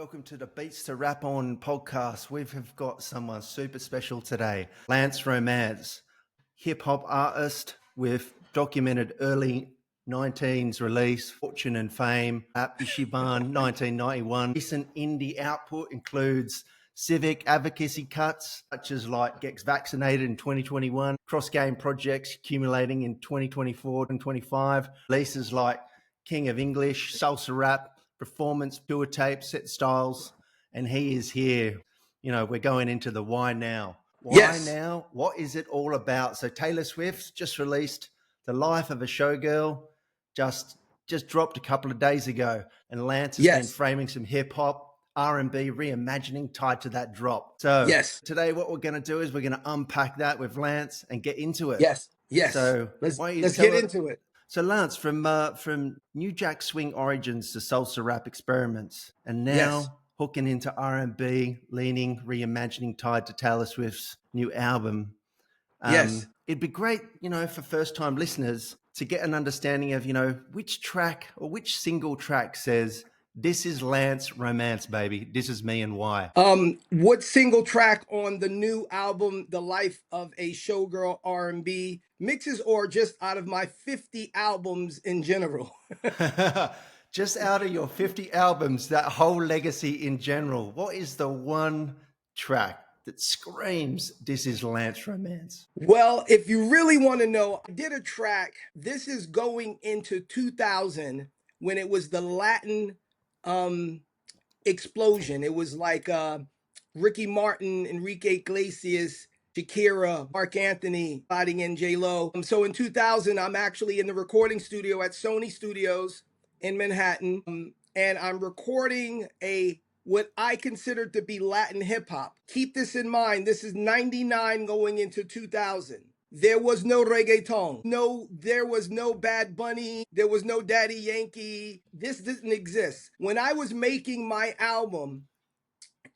welcome to the Beats to Rap On podcast. We've got someone super special today, Lance Romance, hip-hop artist with documented early 19s release, Fortune and Fame, at Ichiban 1991. Recent indie output includes civic advocacy cuts, such as like Gets Vaccinated in 2021, cross-game projects accumulating in 2024 and 25, releases like King of English, Salsa Rap, performance, tour tape, set styles, and he is here. You know, we're going into the why now. Why now? What is it all about? So Taylor Swift just released The Life of a Showgirl, just dropped a couple of days ago, and Lance has been framing some hip hop, R&B reimagining tied to that drop. So today what we're going to do is we're going to unpack that with Lance and get into it. So let's get into it. So Lance, from New Jack Swing origins to salsa rap experiments, and now hooking into R&B, leaning, reimagining tied to Taylor Swift's new album. It'd be great, you know, for first-time listeners to get an understanding of, you know, which track or which single track says, this is Lance Romance, baby. This is me and why. What single track on the new album, The Life of a Showgirl R&B, mixes, or just out of my 50 albums in general? Just out of your 50 albums, that whole legacy in general, what is the one track that screams, this is Lance Romance? Well, if you really want to know, I did a track. This is going into 2000 when it was the Latin explosion. It was like Ricky Martin, Enrique Iglesias, Shakira, Mark Anthony fighting in J-Lo. So in 2000, I'm actually in the recording studio at Sony Studios in Manhattan, and I'm recording what I consider to be Latin hip hop. Keep this in mind. This is 99 going into 2000. There was no reggaeton. No, there was no Bad Bunny. There was no Daddy Yankee. This didn't exist. When I was making my album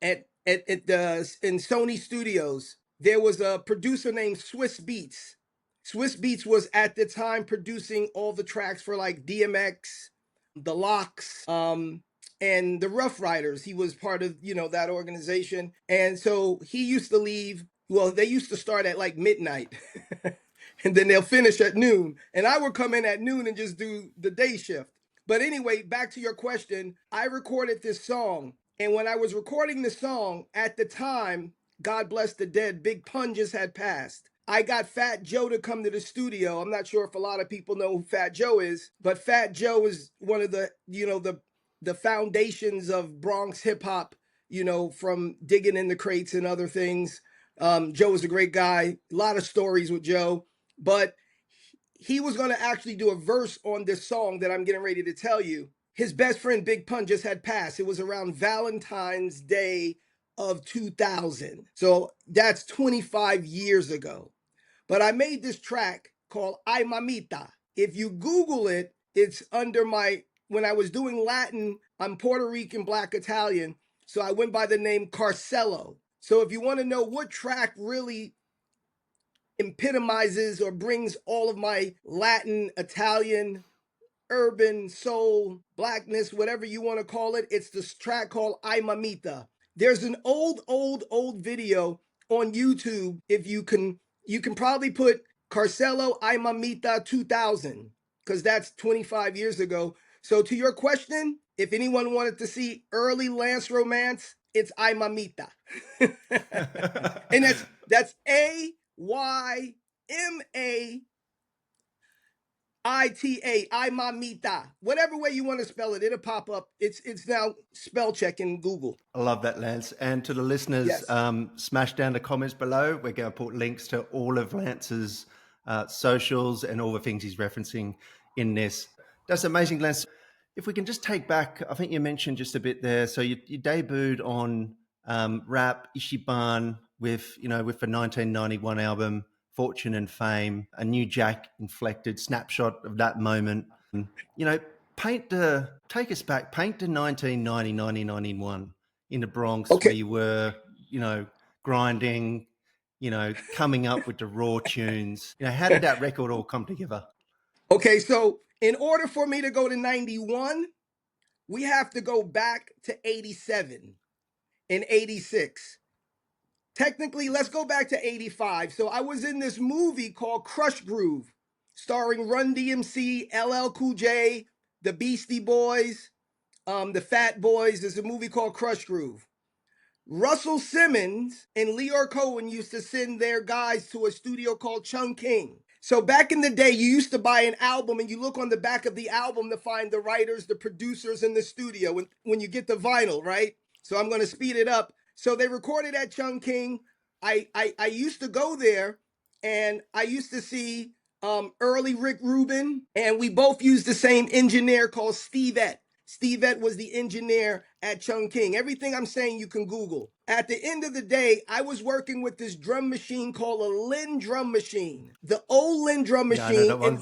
in Sony Studios, there was a producer named Swiss Beats. Swiss Beats was at the time producing all the tracks for like DMX, The Locks, and the Rough Riders. He was part of, you know, that organization. And so he used to leave. Well, they used to start at like midnight and then they'll finish at noon. And I would come in at noon and just do the day shift. But anyway, back to your question, I recorded this song. And when I was recording the song at the time, God bless the dead, Big Pun just had passed. I got Fat Joe to come to the studio. I'm not sure if a lot of people know who Fat Joe is, but Fat Joe is one of the, you know, the foundations of Bronx hip hop, you know, from digging in the crates and other things. Joe was a great guy, a lot of stories with Joe, but he was going to actually do a verse on this song that I'm getting ready to tell you. His best friend, Big Pun, just had passed. It was around Valentine's Day of 2000. So that's 25 years ago. But I made this track called Ay Mamita. If you Google it, it's under when I was doing Latin, I'm Puerto Rican, Black Italian. So I went by the name Carsello. So if you want to know what track really epitomizes or brings all of my Latin, Italian, urban, soul, blackness, whatever you want to call it, it's this track called Ay Mamita. There's an old video on YouTube. If you can probably put Carsello Ay Mamita 2000, because that's 25 years ago. So to your question, if anyone wanted to see early Lance Romance, it's Ay Mamita. And that's AYMAITA, Ay Mamita. Whatever way you want to spell it, it'll pop up. It's now spell check in Google. I love that, Lance. And to the listeners, smash down the comments below. We're going to put links to all of Lance's socials and all the things he's referencing in this. That's amazing, Lance. If we can just take back, I think you mentioned just a bit there. So you debuted on Rap Ichiban with the 1991 album Fortune and Fame, a New Jack inflected snapshot of that moment. You know, take us back, paint to 1990, 1991 in the Bronx, where you were, you know, grinding, you know, coming up with the raw tunes. You know, how did that record all come together? Okay, so in order for me to go to 91, we have to go back to 87 and 86. Technically, let's go back to 85. So I was in this movie called Krush Groove, starring Run-DMC, LL Cool J, the Beastie Boys, the Fat Boys. There's a movie called Krush Groove. Russell Simmons and Leor Cohen used to send their guys to a studio called Chung King. So back in the day, you used to buy an album and you look on the back of the album to find the writers, the producers in the studio when you get the vinyl, right? So I'm going to speed it up. So they recorded at Chung King. I used to go there and I used to see early Rick Rubin, and we both used the same engineer called Stevette. Stevette was the engineer at Chung King. Everything I'm saying you can Google. At the end of the day, I was working with this drum machine called a Linn drum machine, the old Linn drum Yeah, I know machine, that one.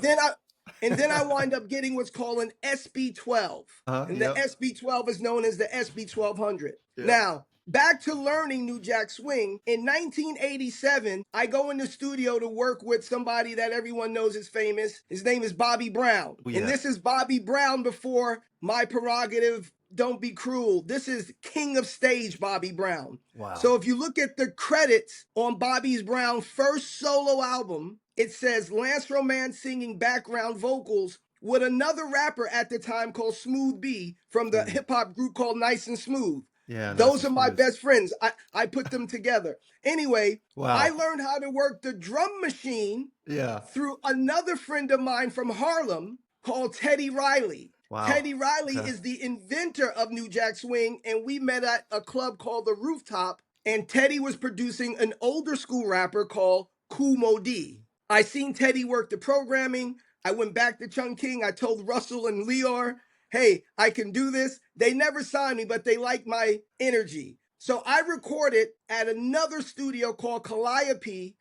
and then I wind up getting what's called an SB12, and the Yep. SB12 is known as the SB1200. Yeah. Now, back to learning New Jack Swing. In 1987, I go in the studio to work with somebody that everyone knows is famous. His name is Bobby Brown. Oh, yeah. And this is Bobby Brown before My Prerogative, Don't Be Cruel. This is King of Stage Bobby Brown. Wow. So if you look at the credits on Bobby Brown's first solo album, it says Lance Romance singing background vocals with another rapper at the time called Smooth B from the hip hop group called Nice and Smooth. Yeah, Those Nice are my Smooth. best friends. I put them together. Anyway, Wow. I learned how to work the drum machine Yeah. through another friend of mine from Harlem called Teddy Riley. Wow. Teddy Riley Okay. is the inventor of New Jack Swing, and we met at a club called The Rooftop, and Teddy was producing an older school rapper called Kool Moe Dee. I seen Teddy work the programming. I went back to Chung King. I told Russell and Leor, hey, I can do this. They never signed me, but they liked my energy. So I recorded at another studio called Calliope,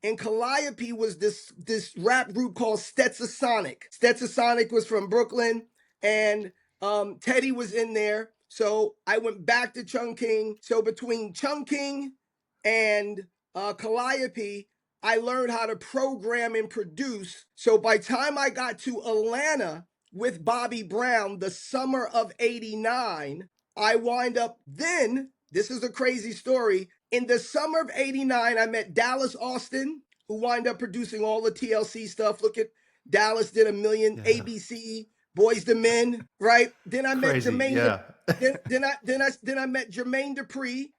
and Calliope was this rap group called Stetsasonic. Stetsasonic was from Brooklyn, and Teddy was in there. So I went back to Chung King. So between Chung King and Calliope, I learned how to program and produce. So by the time I got to Atlanta with Bobby Brown, the summer of '89, I wind up then, this is a crazy story, in the summer of '89, I met Dallas Austin, who wind up producing all the TLC stuff. Look at Dallas did a million, Yeah. ABC, Boys to Men, right? Then I met Crazy. Jermaine. Yeah. Then I met Jermaine Dupri.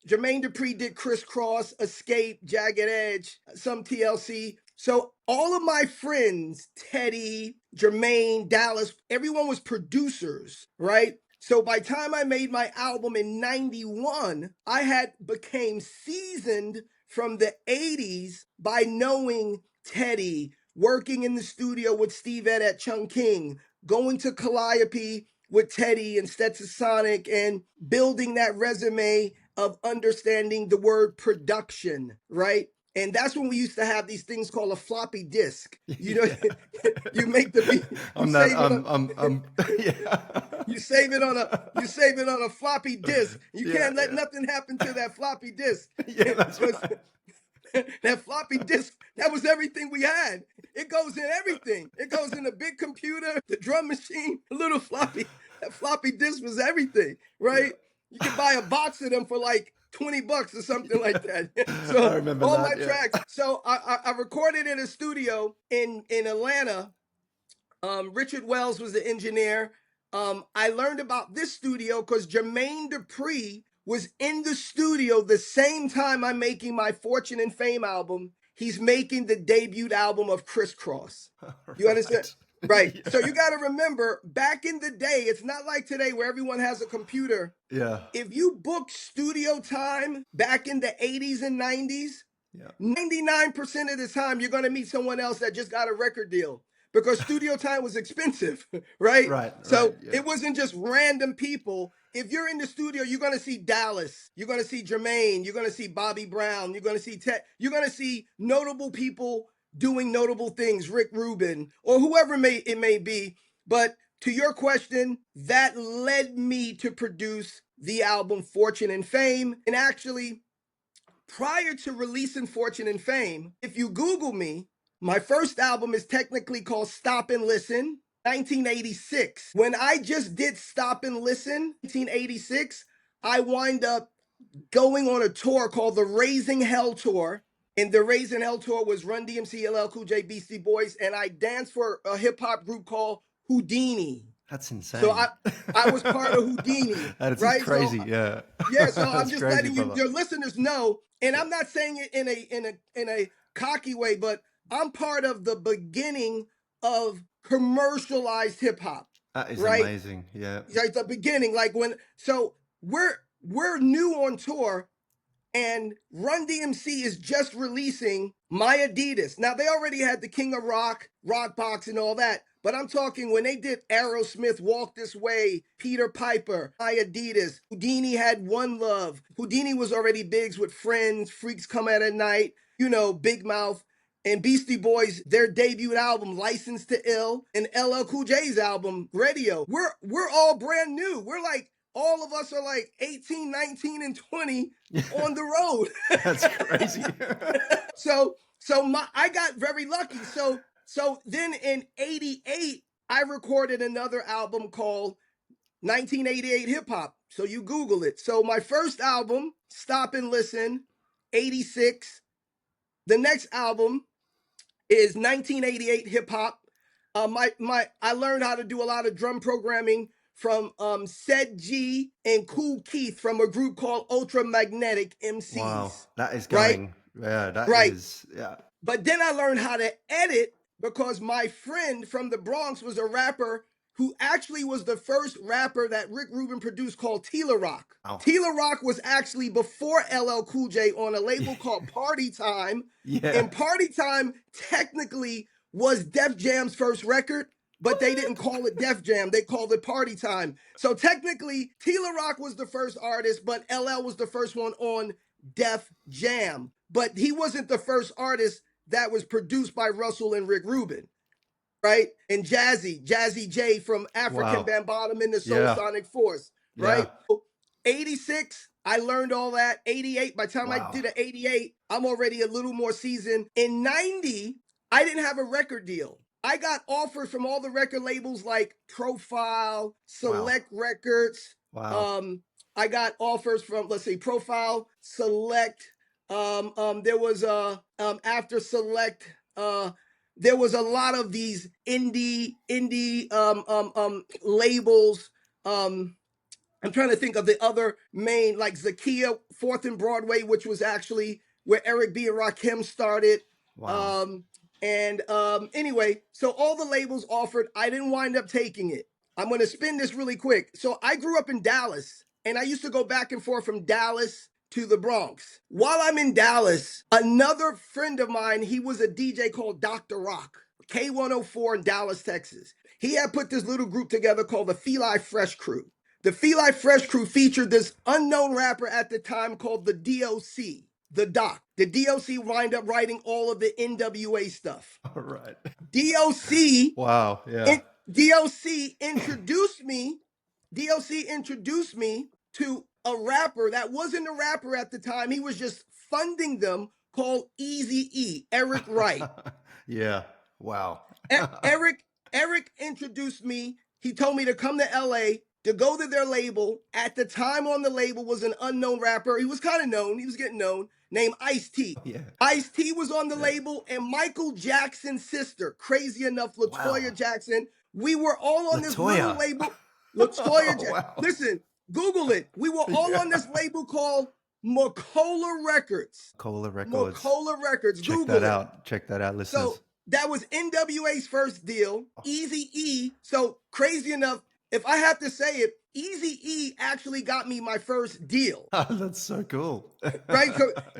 Jermaine Dupri did Crisscross, Escape, Jagged Edge, some TLC. So all of my friends, Teddy, Jermaine, Dallas, everyone was producers, right? So by the time I made my album in 91, I had became seasoned from the 80s by knowing Teddy, working in the studio with Stevette at Chung King, going to Calliope with Teddy and Stetsasonic, and building that resume of understanding the word production, right? And that's when we used to have these things called a floppy disk. You know, Yeah. you make the beat, you save it on a floppy disk. You can't let nothing happen to that floppy disk. Yeah, that's right. That floppy disk, that was everything we had. It goes in everything. It goes in a big computer, the drum machine, a little floppy. That floppy disk was everything, right? You could buy a box of them for like $20 or something like that. So I remember all that, my tracks. So I recorded in a studio in Atlanta. Richard Wells was the engineer. I learned about this studio because Jermaine Dupri was in the studio the same time I'm making my Fortune and Fame album. He's making the debut album of Crisscross. You understand? Right. Yeah. So you got to remember, back in the day, it's not like today where everyone has a computer. Yeah. If you booked studio time back in the 80s and 90s, Yeah. 99% of the time you're going to meet someone else that just got a record deal, because studio time was expensive, right? Right. So yeah. it wasn't just random people. If you're in the studio, you're going to see Dallas, you're going to see Jermaine, you're going to see Bobby Brown, you're going to see Ted, you're going to see notable people doing notable things, Rick Rubin, or whoever it may be. But to your question, that led me to produce the album Fortune and Fame. And actually, prior to releasing Fortune and Fame, if you Google me, my first album is technically called Stop and Listen. 1986. When I just did Stop and Listen, 1986, I wind up going on a tour called the Raising Hell Tour. And the Raising Hell Tour was Run-DMC, LL Cool J, Beastie Boys, and I danced for a hip-hop group called Whodini. That's insane. So I was part of Whodini. That is right? crazy, So, yeah. Yeah, so I'm just crazy, letting your listeners know, and I'm not saying it in a cocky way, but I'm part of the beginning of commercialized hip hop. That is right? amazing, yeah. Like the beginning, like so we're new on tour, and Run-DMC is just releasing My Adidas. Now, they already had the King of Rock, Rockbox, and all that. But I'm talking when they did Aerosmith, Walk This Way, Peter Piper, My Adidas. Whodini had One Love. Whodini was already bigs with Friends, Freaks Come Out at Night, Big Mouth. And Beastie Boys, their debut album, License to Ill, and LL Cool J's album, Radio. We're all brand new. We're like, all of us are like 18, 19, and 20 on the road. That's crazy. So I got very lucky. So then in 88, I recorded another album called 1988 Hip Hop. So you Google it. So my first album, Stop and Listen, 86. The next album is 1988 Hip Hop. I learned how to do a lot of drum programming from Sed G and Kool Keith from a group called Ultramagnetic MCs. Wow, that is going. Right? Yeah, that is. Yeah. But then I learned how to edit because my friend from the Bronx was a rapper who actually was the first rapper that Rick Rubin produced called Tila Rock. Wow. Tila Rock was actually before LL Cool J on a label called Party Time. Yeah. And Party Time technically was Def Jam's first record, but they didn't call it Def Jam. They called it Party Time. So technically, Tila Rock was the first artist, but LL was the first one on Def Jam. But he wasn't the first artist that was produced by Russell and Rick Rubin, right? And Jazzy J from African Bambaataa and the Soul Sonic Force, right? Yeah. 86, I learned all that. 88, by the time I did an 88, I'm already a little more seasoned. In 90, I didn't have a record deal. I got offers from all the record labels like Profile, Select Records. Wow. I got offers from, let's say, Profile, Select. There was after Select, there was a lot of these indie labels. I'm trying to think of the other main, like Zakiya, 4th and Broadway, which was actually where Eric B. and Rakim started. Wow. Anyway, so all the labels offered, I didn't wind up taking it. I'm going to spin this really quick. So I grew up in Dallas, and I used to go back and forth from Dallas to the Bronx. While I'm in Dallas, another friend of mine, he was a DJ called Dr. Rock, K104 in Dallas, Texas. He had put this little group together called the Feli Fresh Crew. The Feli Fresh Crew featured this unknown rapper at the time called the DOC. The Doc. The DOC wind up writing all of the NWA stuff. All right. DOC. Wow. Yeah. DOC introduced me to a rapper that wasn't a rapper at the time. He was just funding them, called Eazy-E, Eric Wright. Yeah. Wow. Eric introduced me. He told me to come to LA to go to their label. At the time on the label was an unknown rapper. He was kind of known. He was getting known, named Ice-T. Yeah. Ice-T was on the label, and Michael Jackson's sister, crazy enough, LaToya Jackson. We were all on this little label. LaToya Jackson. Wow. Listen, Google it. We were all on this label called Macola Records. Macola Records. Macola Records. Check that out. Check that out, listeners. So that was NWA's first deal. Eazy-E. So crazy enough, if I have to say it, Eazy-E actually got me my first deal. That's so cool. Right?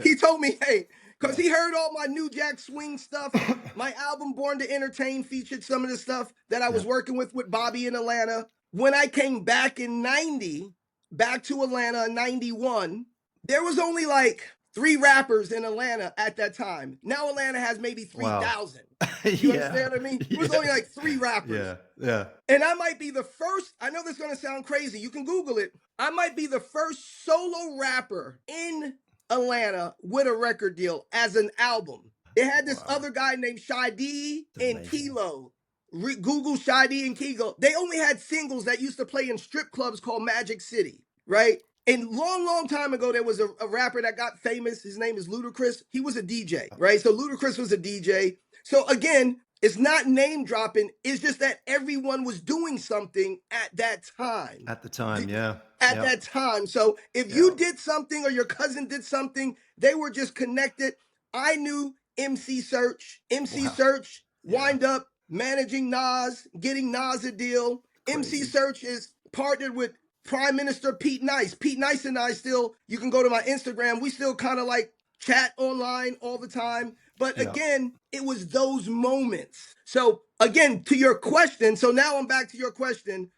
He told me, hey, because he heard all my New Jack Swing stuff. My album Born to Entertain featured some of the stuff that I was working with Bobby in Atlanta. When I came back in 90, back to Atlanta in 91, there was only like 3 rappers in Atlanta at that time. Now Atlanta has maybe 3,000. You understand what I mean? It was only like 3 rappers. Yeah. And I might be the first, I know this is going to sound crazy. You can Google it. I might be the first solo rapper in Atlanta with a record deal as an album. They had this other guy named Shy D and Kilo, Google Shadi and Kegel. They only had singles that used to play in strip clubs called Magic City, right? And long time ago, there was a rapper that got famous. His name is Ludacris. He was a DJ, right? So Ludacris was a DJ. So again, it's not name dropping. It's just that everyone was doing something at that time. At the time, yeah. At that time. So if you did something or your cousin did something, they were just connected. I knew MC Search. MC Search wind up managing Nas, getting Nas a deal. Crazy. MC Search is partnered with Prime Minister Pete Nice. Pete Nice and I still, you can go to my Instagram, we still kind of like chat online all the time. But again, it was those moments. So again, to your question, so now I'm back to your question.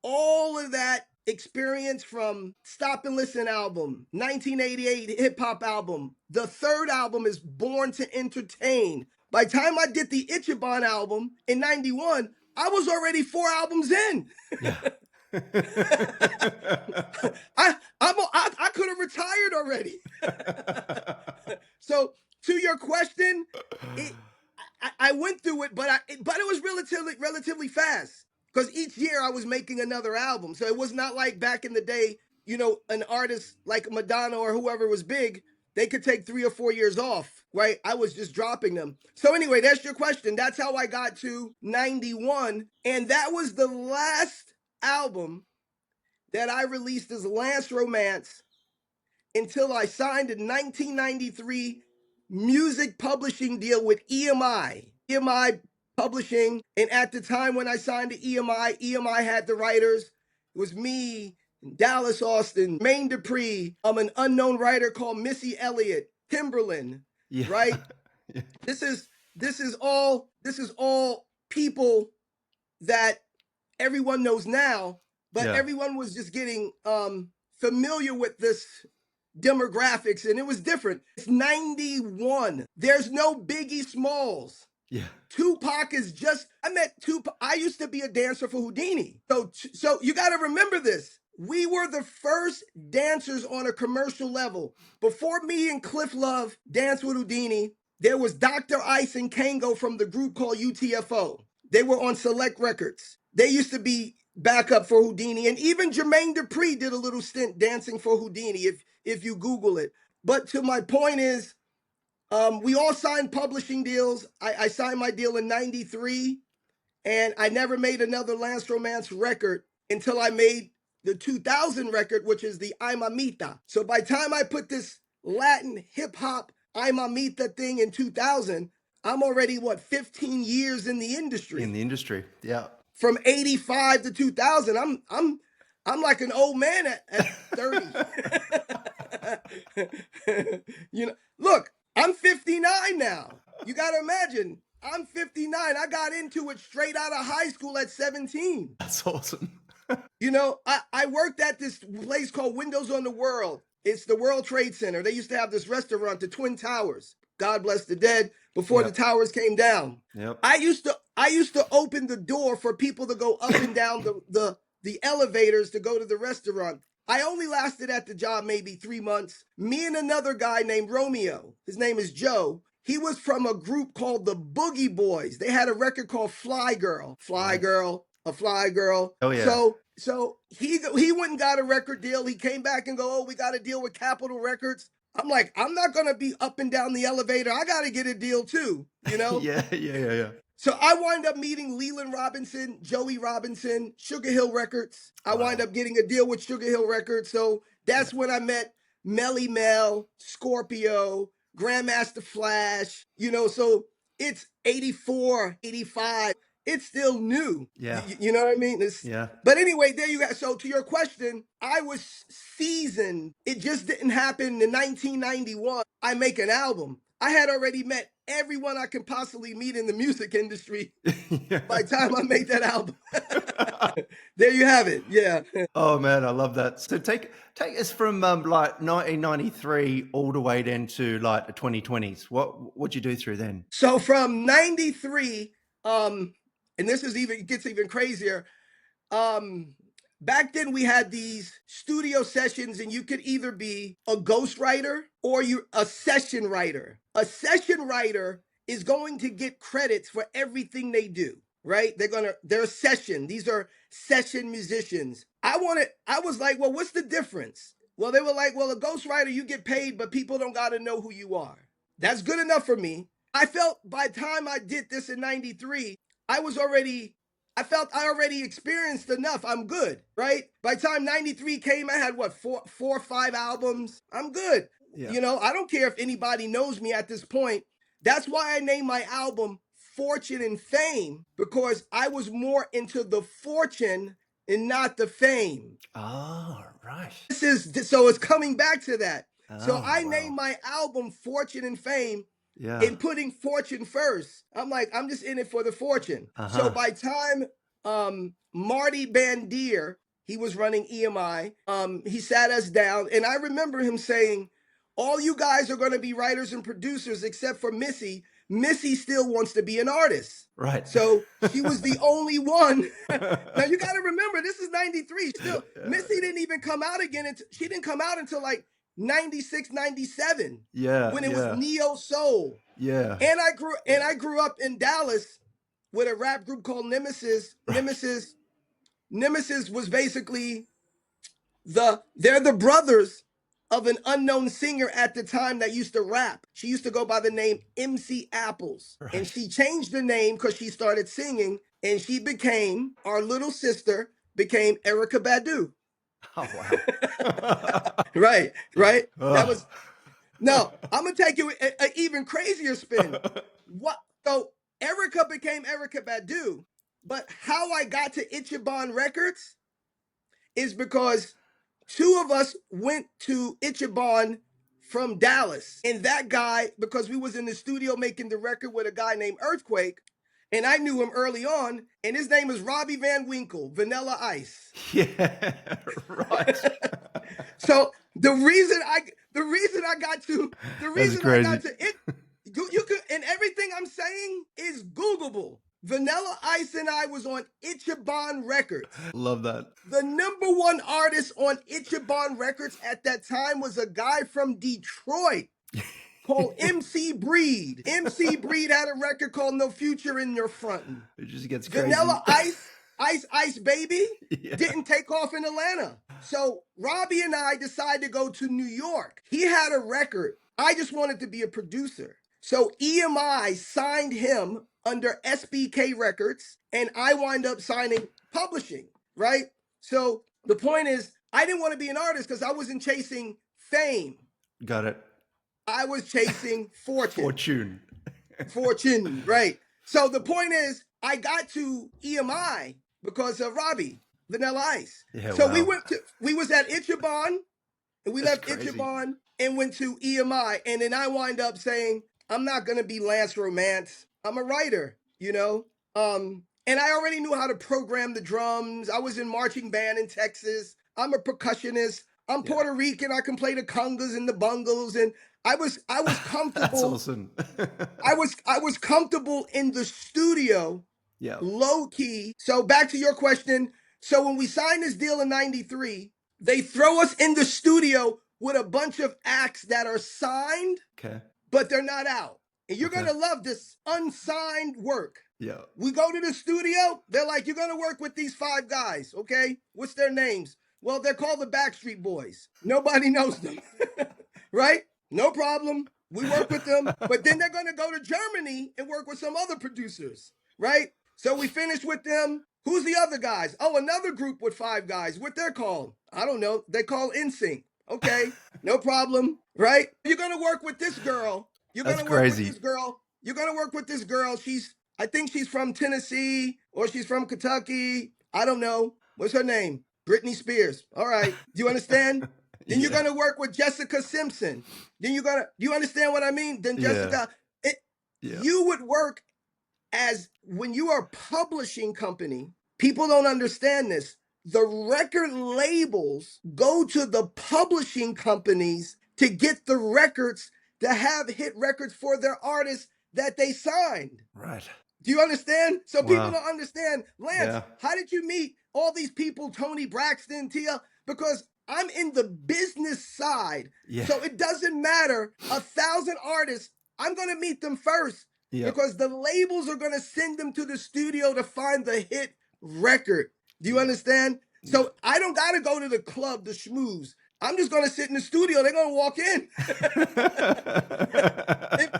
All of that experience from Stop and Listen album, 1988 hip hop album, the third album is Born to Entertain. By the time I did the Ichiban album in 91, I was already 4 albums in. Yeah. I could have retired already. So to your question, I went through it, but it was relatively fast because each year I was making another album. So it was not like back in the day, you know, an artist like Madonna or whoever was big, they could take 3 or 4 years off, right? I was just dropping them. So anyway, that's your question. That's how I got to 91. And that was the last album that I released as Lance Romance until I signed a 1993 music publishing deal with EMI. EMI Publishing. And at the time when I signed to EMI, EMI had the writers. It was me, Dallas Austin, Jermaine Dupri, an unknown writer called Missy Elliott, Timberland, right? This is all people that everyone knows now, but everyone was just getting familiar with this demographics, and it was different. It's 91. There's no Biggie Smalls. Yeah. Tupac is just, I met Tupac. I used to be a dancer for Whodini. So you got to remember this. We were the first dancers on a commercial level. Before me and Cliff Love danced with Whodini, there was Dr. Ice and Kango from the group called UTFO. They were on Select Records. They used to be backup for Whodini. And even Jermaine Dupri did a little stint dancing for Whodini if you Google it. But to my point is, we all signed publishing deals. I signed my deal in 93, and I never made another Lance Romance record until I made the 2000 record, which is the I Mamita. So by the time I put this Latin hip hop I Mamita thing in 2000, I'm already, 15 years in the industry. In the industry, yeah. From 85 to 2000, I'm like an old man at 30. You know, look, I'm 59 now. You got to imagine, I'm 59. I got into it straight out of high school at 17. That's awesome. You know, I worked at this place called Windows on the World. It's the World Trade Center. They used to have this restaurant, the Twin Towers. God bless the dead, before the towers came down. Yep. I used to open the door for people to go up and down the elevators to go to the restaurant. I only lasted at the job maybe 3 months. Me and another guy named Romeo, his name is Joe. He was from a group called the Boogie Boys. They had a record called Fly Girl. Fly Girl, a Fly Girl. Oh, yeah. So he went and got a record deal. He came back and go, oh, we got a deal with Capitol Records. I'm like, I'm not going to be up and down the elevator. I got to get a deal too, you know? Yeah. So I wind up meeting Leland Robinson, Joey Robinson, Sugar Hill Records. I wind up getting a deal with Sugar Hill Records. So that's when I met Melly Mel, Scorpio, Grandmaster Flash, you know, so it's 84, 85. It's still new. Yeah. You know what I mean? Yeah. But anyway, there you go. So to your question, I was seasoned. It just didn't happen in 1991. I make an album. I had already met everyone I can possibly meet in the music industry by the time I made that album. There you have it. Yeah. Oh man, I love that. So take us from like 1993 all the way then to like the 2020s. What'd you do through then? So from 93, and this gets even crazier. Back then we had these studio sessions, and you could either be a ghostwriter or you're a session writer. A session writer is going to get credits for everything they do. right? They're a session. These are session musicians. I was like, well, what's the difference? Well, they were like, well, a ghostwriter, you get paid, but people don't got to know who you are. That's good enough for me. I felt by the time I did this in 93, I felt I already experienced enough. I'm good, right? By the time 93 came, I had what, four or five albums. I'm good. Yeah. You know, I don't care if anybody knows me at this point. That's why I named my album Fortune and Fame, because I was more into the fortune and not the fame. Oh, right. So it's coming back to that. So Oh, I wow. named my album Fortune and Fame, Yeah. in putting fortune first. I'm like, I'm just in it for the fortune. So by time Marty Bandier, he was running EMI, he sat us down, and I remember him saying, all you guys are going to be writers and producers except for Missy. Missy still wants to be an artist. Right. So she was the only one. Now you got to remember, this is 93. Still, Missy didn't even come out again. She didn't come out until like 96, 97. Yeah. When it was neo soul. Yeah. And I grew up in Dallas with a rap group called Nemesis. Right. Nemesis was basically they're the brothers of an unknown singer at the time that used to rap. She used to go by the name MC Apples. Right. And she changed the name because she started singing, and she became, our little sister became Erykah Badu. Oh, wow. Right. That was, no, I'm going to take you an even crazier spin. What? So Erykah became Erykah Badu, but how I got to Ichiban Records is because two of us went to Ichiban from Dallas. And that guy, because we was in the studio making the record with a guy named Earthquake, and I knew him early on, and his name is Robbie Van Winkle, Vanilla Ice. Yeah, right. So the reason I got to it, you could, and everything I'm saying is Googleable. Vanilla Ice and I was on Ichiban Records. Love that. The number one artist on Ichiban Records at that time was a guy from Detroit called MC Breed. MC Breed had a record called No Future in Your Frontin'. It just gets crazy. Vanilla Ice Baby didn't take off in Atlanta. So Robbie and I decided to go to New York. He had a record. I just wanted to be a producer. So EMI signed him under SBK Records, and I wind up signing publishing, right? So the point is, I didn't want to be an artist because I wasn't chasing fame. Got it. I was chasing fortune. Fortune, right. So the point is, I got to EMI because of Robbie, Vanilla Ice. Yeah, so wow. we was at Ichiban, and we left Ichiban and went to EMI, and then I wind up saying, I'm not going to be Lance Romance. I'm a writer, you know? And I already knew how to program the drums. I was in marching band in Texas. I'm a percussionist. I'm Puerto Rican. I can play the congas and the bongos. And I was comfortable. That's awesome. I was comfortable in the studio, low key. So back to your question. So when we signed this deal in 93, they throw us in the studio with a bunch of acts that are signed. Okay. But they're not out. And you're going to love this unsigned work. Yeah. We go to the studio. They're like, you're going to work with these 5 guys. Okay. What's their names? Well, they're called the Backstreet Boys. Nobody knows them. Right? No problem. We work with them. But then they're going to go to Germany and work with some other producers. Right? So we finish with them. Who's the other guys? Oh, another group with 5 guys. What they're called? I don't know. They call NSYNC. Okay, no problem, right? You're going to work with this girl. You're going to work with this girl. You're going to work with this girl. I think she's from Tennessee or she's from Kentucky. I don't know. What's her name? Britney Spears. All right. Do you understand? Then you're going to work with Jessica Simpson. Then do you understand what I mean? Then Jessica, you would work as, when you are a publishing company, people don't understand this. The record labels go to the publishing companies to get the records, to have hit records for their artists that they signed. Right. Do you understand? So people don't understand. Lance, how did you meet all these people, Tony Braxton, Tia? Because I'm in the business side. Yeah. So it doesn't matter. 1,000 artists, I'm going to meet them first. Yep. because the labels are going to send them to the studio to find the hit record. Do you understand? So I don't got to go to the club to schmooze. I'm just going to sit in the studio. They're going to walk in.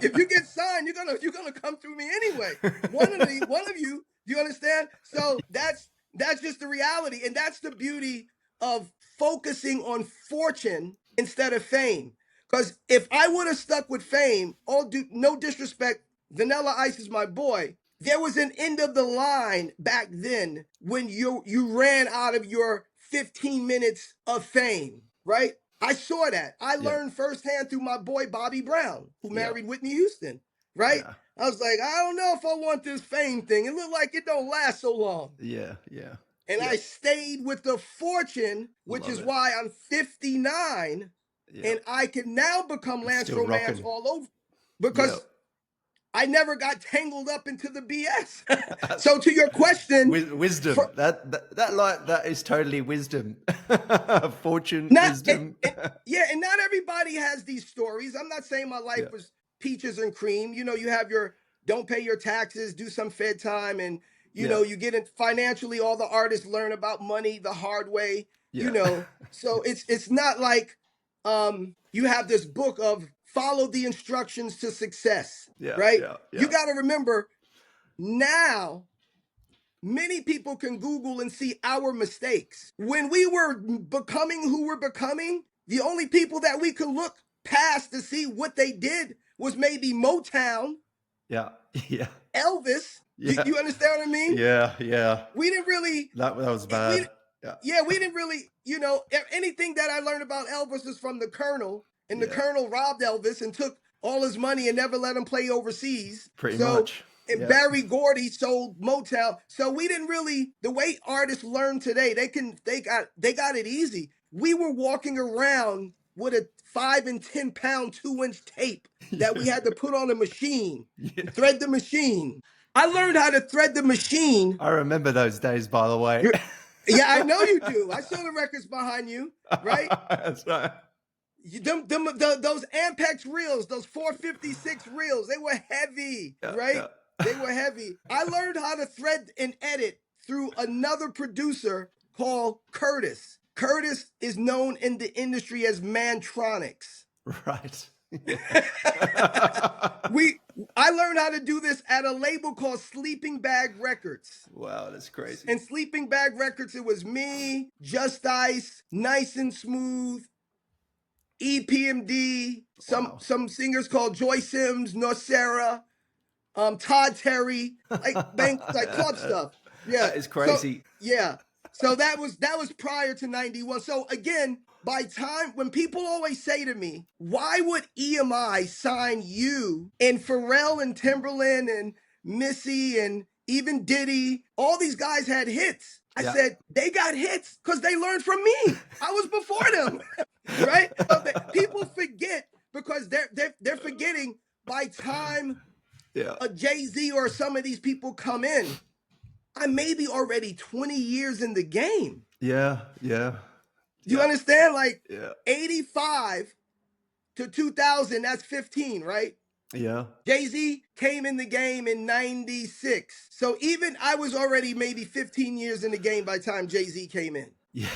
if you get signed, you're gonna come through me anyway. One of you. Do you understand? So that's just the reality, and that's the beauty of focusing on fortune instead of fame. Because if I would have stuck with fame, no disrespect, Vanilla Ice is my boy. There was an end of the line back then when you ran out of your 15 minutes of fame, right? I saw that. I learned firsthand through my boy Bobby Brown, who married Whitney Houston, right? Yeah. I was like, I don't know if I want this fame thing. It looked like it don't last so long. Yeah. And I stayed with the fortune, which is why I'm 59 and I can now become Lance Romance all over because I never got tangled up into the BS. So to your question, wisdom. That is totally wisdom. Fortune, wisdom. And not everybody has these stories. I'm not saying my life was peaches and cream. You know, you have your don't pay your taxes, do some Fed time, and you know, you get it financially. All the artists learn about money the hard way. You know, so it's not like you have this book of follow the instructions to success, right? You got to remember now, many people can Google and see our mistakes. When we were becoming who we're becoming, the only people that we could look past to see what they did was maybe Motown. Elvis. You understand what I mean? Yeah. We didn't really. That was bad. We didn't really, you know, anything that I learned about Elvis is from the Colonel, and the Colonel robbed Elvis and took all his money and never let him play overseas. Pretty much. And Barry Gordy sold Motown. So we didn't really, the way artists learn today, they got it easy. We were walking around with a 5 and 10 pound 2-inch tape that we had to put on a machine, thread the machine. I learned how to thread the machine. I remember those days, by the way. Yeah, I know you do. I saw the records behind you, right? That's right. Those Ampex reels, those 456 reels, they were heavy, right? They were heavy. I learned how to thread and edit through another producer called Curtis. Curtis is known in the industry as Mantronics. Right. I learned how to do this at a label called Sleeping Bag Records. Wow, that's crazy. And Sleeping Bag Records, it was me, Just Ice, Nice and Smooth, EPMD, some singers called Joy Sims, Nocera, Todd Terry, like club stuff. Yeah, that is crazy. So that was prior to 91. So again, when people always say to me, why would EMI sign you and Pharrell and Timberland and Missy and even Diddy, all these guys had hits. I said, they got hits because they learned from me. I was before them, right? So people forget because they're forgetting by time a Jay-Z or some of these people come in, I may be already 20 years in the game. Yeah. You understand? Like 85 to 2000, that's 15, right? Yeah. Jay-Z came in the game in 96. So even I was already maybe 15 years in the game by the time Jay-Z came in. Yeah.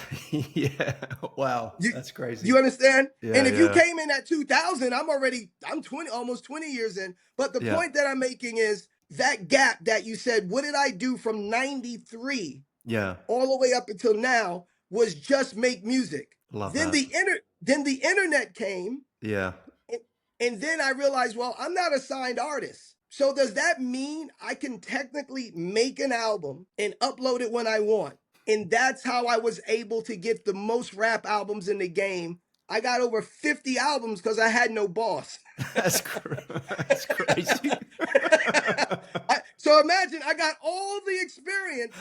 Wow. That's crazy. You understand? And if you came in at 2000, I'm 20, almost 20 years in. But the point that I'm making is that gap that you said, what did I do from 93 all the way up until now was just make music. Love then that. Then the internet came. Yeah. And then I realized, well, I'm not a signed artist. So does that mean I can technically make an album and upload it when I want? And that's how I was able to get the most rap albums in the game. I got over 50 albums because I had no boss. That's crazy. So imagine I got all the experience.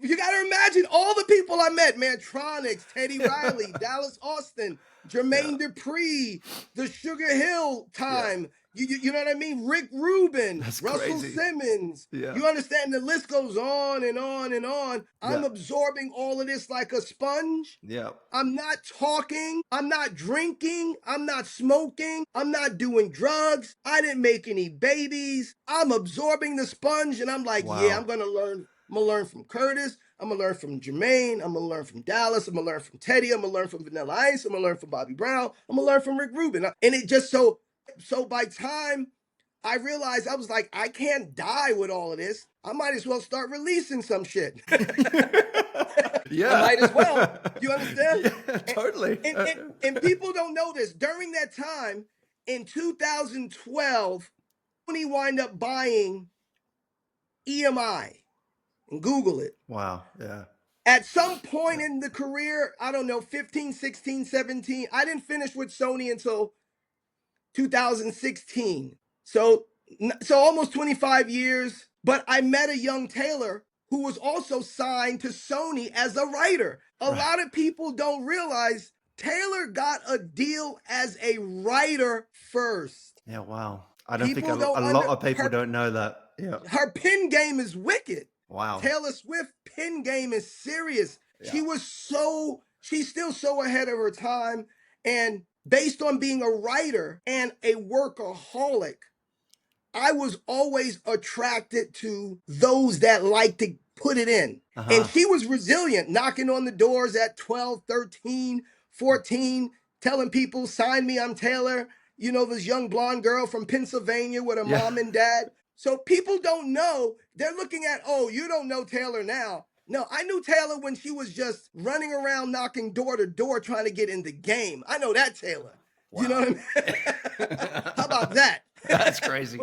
You got to imagine all the people I met. Mantronics, Teddy Riley, Dallas Austin, Jermaine Dupri, the Sugar Hill time. You know what I mean? Rick Rubin, That's Russell crazy. Simmons. Yeah. You understand? The list goes on and on and on. I'm Yeah. absorbing all of this like a sponge. Yeah. I'm not talking. I'm not drinking. I'm not smoking. I'm not doing drugs. I didn't make any babies. I'm absorbing the sponge, and I'm like, yeah, Wow. I'm gonna learn. I'm gonna learn from Curtis. I'm gonna learn from Jermaine. I'm gonna learn from Dallas. I'm gonna learn from Teddy. I'm gonna learn from Vanilla Ice. I'm gonna learn from Bobby Brown. I'm gonna learn from Rick Rubin. And it just so by time I realized, I was like, I can't die with all of this. I might as well start releasing some shit. Yeah. I might as well. You understand? Yeah, totally. And people don't know this. During that time, in 2012, when he wind up buying EMI, and Google it. Wow. Yeah. At some point in the career, I don't know, 15, 16, 17, I didn't finish with Sony until 2016. So almost 25 years. But I met a young Taylor who was also signed to Sony as a writer. A lot of people don't realize Taylor got a deal as a writer first. Yeah. Wow. I don't think People a lot of people don't know that. Yeah. Her pen game is wicked. Wow. Taylor Swift pen game is serious. Yeah. She's still so ahead of her time. And based on being a writer and a workaholic, I was always attracted to those that like to put it in. And she was resilient, knocking on the doors at 12, 13, 14, telling people, sign me, I'm Taylor. You know, this young blonde girl from Pennsylvania with a mom and dad. So people don't know. They're looking at, oh, you don't know Taylor now. No, I knew Taylor when she was just running around knocking door to door trying to get in the game. I know that Taylor. Wow. You know what I mean? How about that? That's crazy.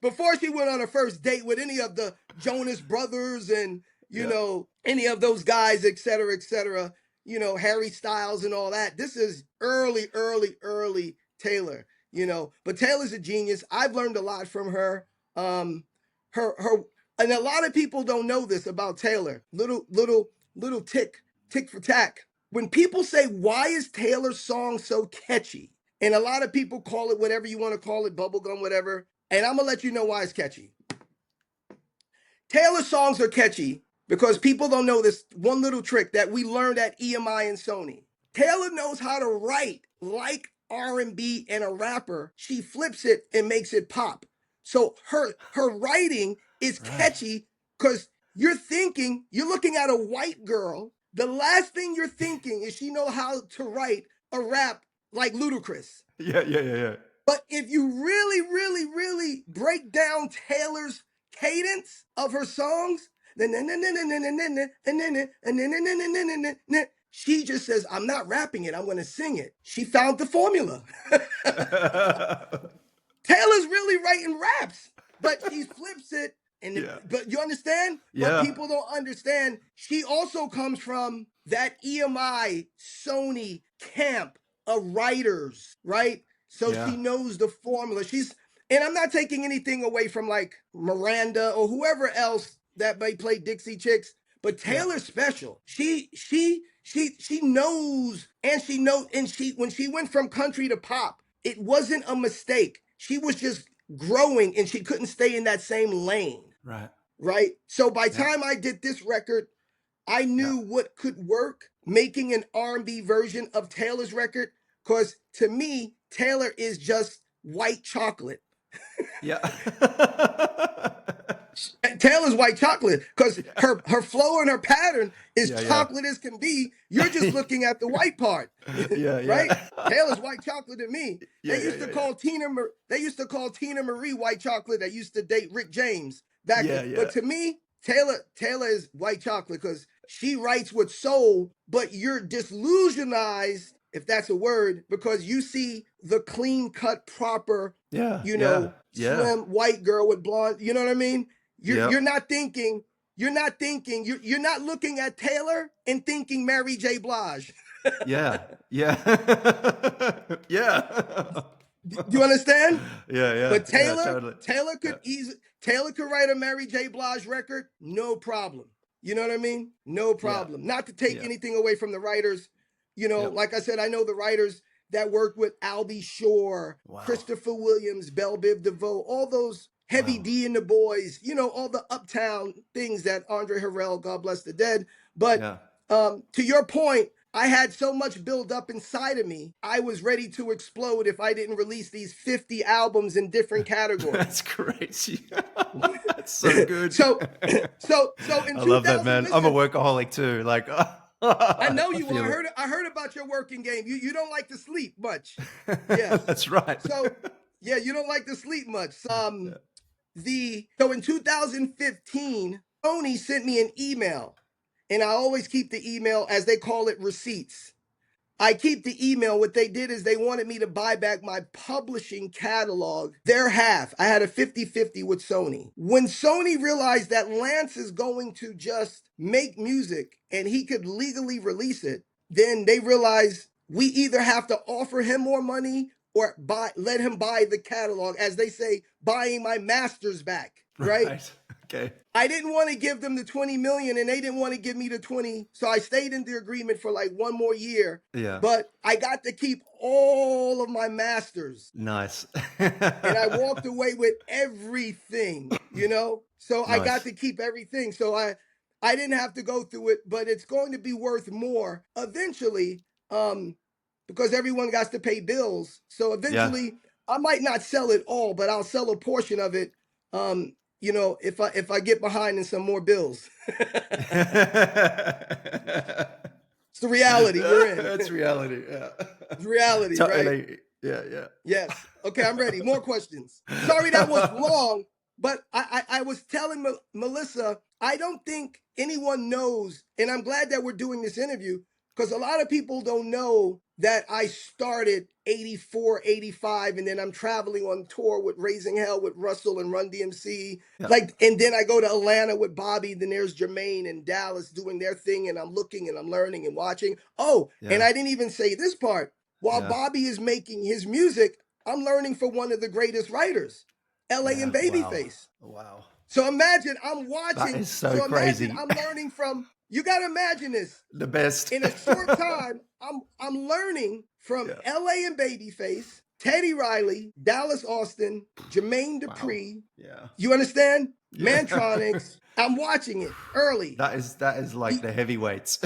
Before she went on her first date with any of the Jonas Brothers and, you know, any of those guys, et cetera, you know, Harry Styles and all that. This is early Taylor, you know. But Taylor's a genius. I've learned a lot from her. And a lot of people don't know this about Taylor. Little tick for tack. When people say, why is Taylor's song so catchy? And a lot of people call it whatever you want to call it, bubblegum, whatever. And I'm going to let you know why it's catchy. Taylor songs are catchy because people don't know this one little trick that we learned at EMI and Sony. Taylor knows how to write like R&B and a rapper. She flips it and makes it pop. So her writing is catchy because you're looking at a white girl. The last thing you're thinking is she know how to write a rap like Ludacris. Yeah. But if you really break down Taylor's cadence of her songs, she just says, I'm not rapping it, I'm going to sing it. She found the formula. Taylor's really writing raps, but she flips it. But you understand? But people don't understand. She also comes from that EMI, Sony camp of writers, right? So she knows the formula. And I'm not taking anything away from like Miranda or whoever else that may play Dixie Chicks, but Taylor's special. She knows, and when she went from country to pop, it wasn't a mistake. She was just growing and she couldn't stay in that same lane. Right. So by time I did this record, I knew what could work, making an R&B version of Taylor's record, because to me, Taylor is just white chocolate. Taylor's white chocolate because her flow and her pattern is chocolate as can be. You're just looking at the white part, right? Taylor's white chocolate to me. They used to call Tina Marie white chocolate. That used to date Rick James back. But to me, Taylor is white chocolate because she writes with soul, but you're disillusionized, if that's a word, because you see the clean cut, proper, slim white girl with blonde. You know what I mean? You're not thinking. You're not looking at Taylor and thinking Mary J. Blige. Yeah. Do you understand? But Totally. Taylor could write a Mary J. Blige record, no problem. You know what I mean? No problem. Not to take anything away from the writers. You know, like I said, I know the writers. that worked with Albie Shore, Wow. Christopher Williams, Belle Biv DeVoe, all those Heavy D and the Boys, you know, all the uptown things that Andre Harrell, God bless the dead. But to your point, I had so much build up inside of me. I was ready to explode if I didn't release these 50 albums in different categories. That's crazy. That's so good. so in I love that, man. listen, I'm a workaholic too. Like I know you feel are. it. I heard about your working game. You don't like to sleep much. Yes. That's right. So yeah, you don't like to sleep much. So in 2015, Sony sent me an email, and I always keep the email, as they call it, receipts. I keep the email. What they did is they wanted me to buy back my publishing catalog, their half. I had a 50-50 with Sony. When Sony realized that Lance is going to just make music and he could legally release it, then they realized we either have to offer him more money or let him buy the catalog, as they say, buying my masters back, right? Okay. I didn't want to give them the 20 million and they didn't want to give me the 20. So I stayed in the agreement for like one more year. Yeah. But I got to keep all of my masters. Nice. And I walked away with everything, you know? So Nice. I got to keep everything. So I didn't have to go through it, but it's going to be worth more eventually, because everyone got to pay bills. So eventually I might not sell it all, but I'll sell a portion of it. You know, if I get behind in some more bills. It's the reality we're in. That's reality. Yeah. It's reality, Totally. right? Yeah. Yes. Okay, I'm ready. More questions. Sorry that was long, but I was telling Melissa, I don't think anyone knows, and I'm glad that we're doing this interview, because a lot of people don't know that I started 84, 85, and then I'm traveling on tour with Raising Hell with Russell and Run-DMC. Like, and then I go to Atlanta with Bobby, then there's Jermaine and Dallas doing their thing, and I'm looking and I'm learning and watching. Oh, and I didn't even say this part. While Bobby is making his music, I'm learning from one of the greatest writers, L.A. and Babyface. Wow. So imagine I'm watching. That is so crazy. Imagine I'm learning from, you got to imagine this. The best. In a short time, I'm learning from L.A. and Babyface, Teddy Riley, Dallas Austin, Jermaine Dupri. Yeah. You understand? Mantronics. I'm watching it early. That is like the heavyweights.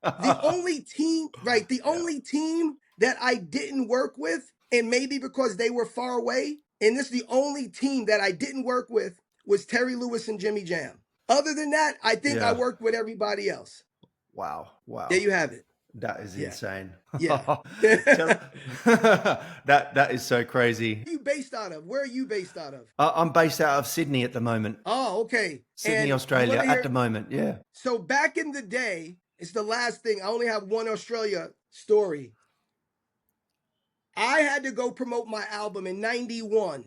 The only team, right? The only team that I didn't work with, and maybe because they were far away, and this is the only team that I didn't work with, was Terry Lewis and Jimmy Jam. Other than that, I think I worked with everybody else. Wow. There you have it. That is insane. Yeah. That is so crazy. Where are you based out of? Where are you based out of? I'm based out of Sydney at the moment. Oh, okay. Sydney, Australia at the moment. Yeah. So back in the day, it's the last thing. I only have one Australia story. I had to go promote my album in 91.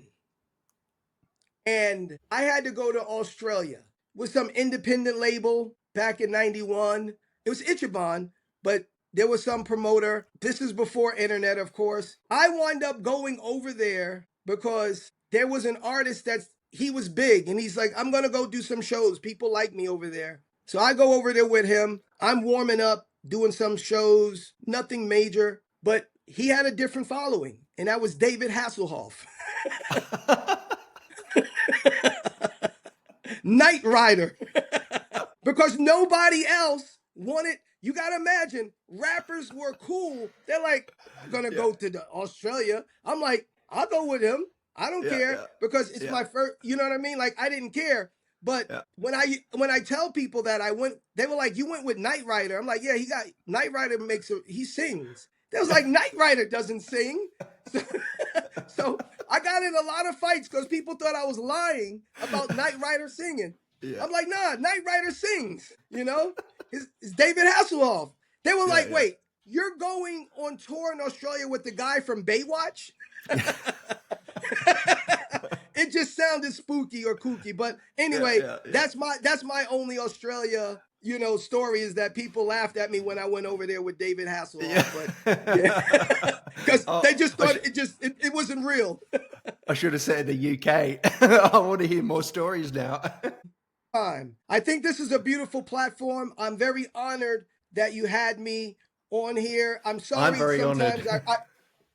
And I had to go to Australia with some independent label back in 91. It was Ichiban, but there was some promoter. This is before internet, of course. I wound up going over there because there was an artist he was big, and he's like, I'm going to go do some shows. People like me over there. So I go over there with him. I'm warming up, doing some shows, nothing major, but he had a different following, and that was David Hasselhoff. Knight Rider. Because nobody else wanted, you got to imagine, rappers were cool. They're like, I'm going to go to Australia. I'm like, I'll go with him. I don't care because it's my first, you know what I mean? Like, I didn't care. But when I tell people that I went, they were like, you went with Knight Rider. I'm like, yeah, Knight Rider he sings. They was like, Knight Rider doesn't sing. So I got in a lot of fights because people thought I was lying about Knight Rider singing. Yeah. I'm like, nah, Knight Rider sings, you know? It's David Hasselhoff. They were like, wait, you're going on tour in Australia with the guy from Baywatch? It just sounded spooky or kooky. But anyway, that's my only Australia, you know, story, is that people laughed at me when I went over there with David Hasselhoff. But because they just thought it wasn't real. I should have said the UK. I want to hear more stories now. I think this is a beautiful platform. I'm very honored that you had me on here. I'm I'm sorry very honored. sometimes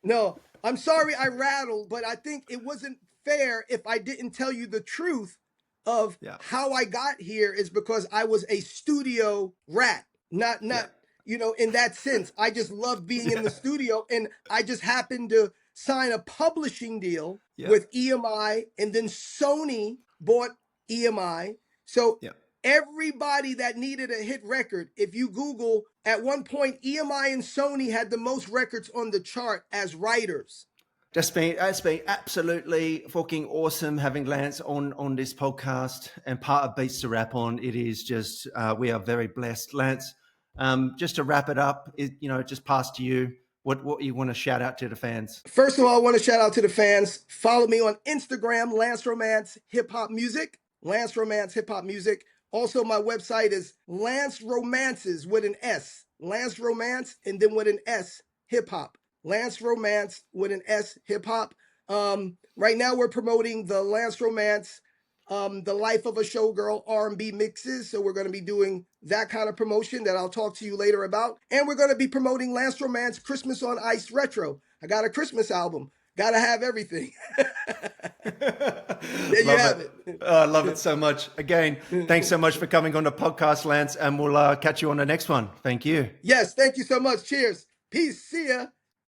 no, I'm sorry I rattled, but I think it wasn't fair if I didn't tell you the truth of Yeah. how I got here is because I was a studio rat. Not Yeah. you know, in that sense. I just love being in the studio, and I just happened to sign a publishing deal Yeah. with EMI, and then Sony bought EMI. So Yeah. everybody that needed a hit record, if you Google, at one point, EMI and Sony had the most records on the chart as writers. It's been absolutely fucking awesome having Lance on this podcast and part of Beats to Rap On. It is just we are very blessed, Lance. Just to wrap it up, just pass to you. What you want to shout out to the fans? First of all, I want to shout out to the fans. Follow me on Instagram, Lance Romance Hip Hop Music. Lance Romance Hip Hop Music. Also, my website is Lance Romances with an S. Lance Romance and then with an S, Hip Hop. Lance Romance with an S, Hip Hop. Right now we're promoting the Lance Romance, the Life of a Showgirl R&B mixes. So we're going to be doing that kind of promotion that I'll talk to you later about. And we're going to be promoting Lance Romance Christmas on Ice Retro. I got a Christmas album. Got to have everything. There you have it. I love it so much. Again, thanks so much for coming on the podcast, Lance, and we'll catch you on the next one. Thank you. Yes, thank you so much. Cheers. Peace. See ya.